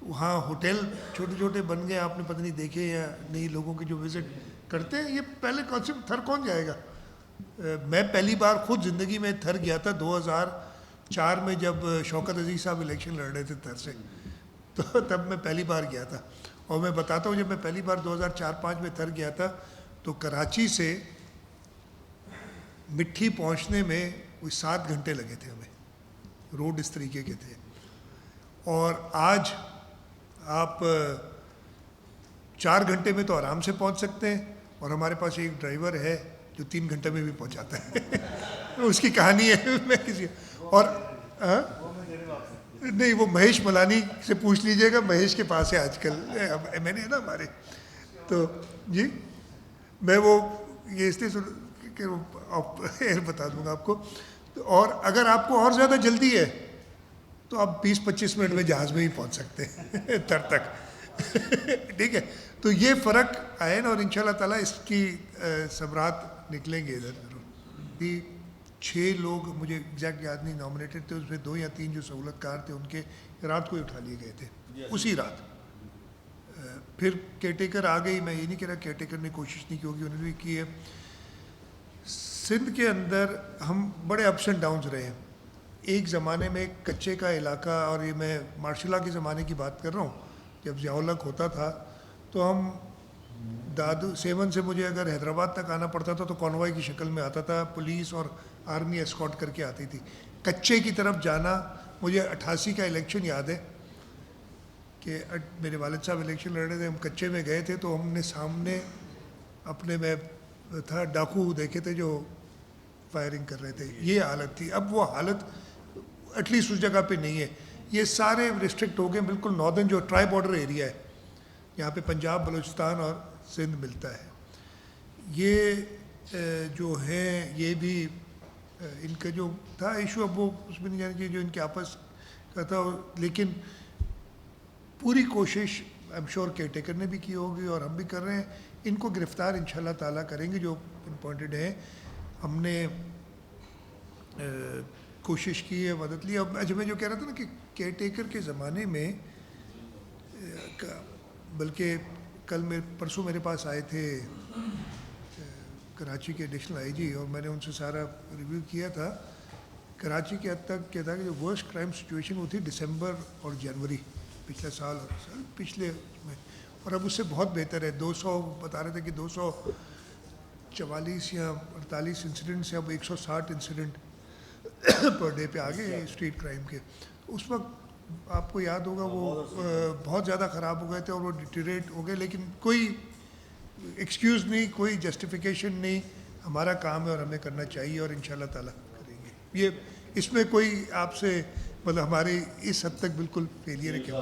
وہاں ہوٹل چھوٹے چھوٹے بن گئے, آپ نے پتہ نہیں دیکھے یا نہیں, لوگوں کے جو وزٹ کرتے ہیں. یہ پہلے کانسیپٹ تھر کون جائے گا. میں پہلی بار خود زندگی میں تھر گیا تھا 2004 میں, جب شوکت عزیز صاحب الیکشن لڑ رہے تھے تھر سے, تو تب میں پہلی بار گیا تھا. اور میں بتاتا ہوں, جب میں پہلی بار 2004-05 میں تھر گیا تھا تو کراچی سے مٹھی پہنچنے میں کوئی 7 گھنٹے لگے تھے ہمیں. روڈ اس طریقے کے تھے. اور آج آپ 4 گھنٹے میں تو آرام سے پہنچ سکتے ہیں, اور ہمارے پاس ایک ڈرائیور ہے جو 3 گھنٹے میں بھی پہنچاتا ہے. اس کی کہانی ہے, میں کسی اور نہیں, وہ مہیش ملانی سے پوچھ لیجئے گا, مہیش کے پاس ہے آج کل, میں نے ہے نا ہمارے. تو جی میں وہ یہ اس لیے کہ بتا دوں گا آپ کو. اور اگر آپ کو اور زیادہ جلدی ہے تو آپ 20-25 منٹ میں جہاز میں ہی پہنچ سکتے ہیں تر تک. ٹھیک ہے, تو یہ فرق آئے نا, اور ان شاء اللہ تعالیٰ اس کی ثمرات نکلیں گے ادھر ضرور. بھی 6 لوگ مجھے ایگزیکٹ یاد نہیں نامنیٹڈ تھے, اس میں 2 یا 3 جو سہولت کار تھے ان کے رات کو ہی اٹھا لیے گئے تھے اسی رات. پھر کیئر ٹیکر آ گئی. میں یہ نہیں کہہ رہا کیئر ٹیکر نے کوشش نہیں کی ہوگی, انہوں نے بھی کی ہے. سندھ کے اندر ہم بڑے اپس اینڈ ڈاؤنز رہے ہیں. ایک زمانے میں کچے کا علاقہ, اور یہ میں مارشل لا کے زمانے کی بات کر رہا ہوں, جب ضیاء الحق ہوتا تھا تو ہم دادو 7 سے مجھے اگر حیدرآباد تک آنا پڑتا تھا تو کانوائے کی شکل میں آتا تھا, پولیس اور آرمی اسکارٹ کر کے آتی تھی. کچے کی طرف جانا, مجھے 88 کا الیکشن یاد ہے کہ میرے والد صاحب الیکشن لڑ رہے تھے, ہم کچے میں گئے تھے, تو ہم نے سامنے اپنے میں تھا ڈاکو دیکھے تھے جو فائرنگ کر رہے تھے. یہ حالت تھی. اب وہ حالت ایٹ لیسٹ اس جگہ پہ نہیں ہے. یہ سارے ریسٹرکٹ ہو گئے. بالکل ناردرن جو ٹرائی بارڈر ایریا ہے, یہاں پہ پنجاب, بلوچستان اور سندھ ملتا ہے. یہ جو ہیں, یہ بھی ان کا جو تھا ایشو, اب وہ اس میں نہیں جانا چاہیے جو ان کے آپس کا تھا. لیکن پوری کوشش I am sure care taker نے بھی کی ہوگی اور ہم بھی کر رہے ہیں. ان کو گرفتار انشاءاللہ تعالیٰ کریں گے جو امپوائنٹڈ ہیں. ہم نے کوشش کی ہے, مدد لی. اب میں جو کہہ رہا تھا نا کہ کیئر ٹیکر کے زمانے میں, بلکہ کل پرسوں میرے پاس آئے تھے کراچی کے ایڈیشنل آئی جی, اور میں نے ان سے سارا ریویو کیا تھا. کراچی کے حد تک کیا تھا کہ جو ورسٹ کرائم سچویشن وہ تھی دسمبر اور جنوری پچھلے سال اور پچھلے میں, اور اب اس سے بہت بہتر ہے. 200 بتا رہے تھے کہ 244 یا 48 انسیڈنٹ سے اب 160 انسیڈنٹ پر ڈے پہ آگے ہیں اسٹریٹ کرائم کے. اس وقت آپ کو یاد ہوگا وہ بہت زیادہ خراب ہو گئے تھے اور وہ ڈیٹیریٹ ہو گئے, لیکن کوئی ایکسکیوز نہیں, کوئی جسٹیفیکیشن نہیں. ہمارا کام ہے اور ہمیں کرنا چاہیے, اور انشاءاللہ تعالیٰ کریں گے. یہ اس میں کوئی آپ سے مطلب ہماری اس حد تک بالکل فیلئر ہے کہ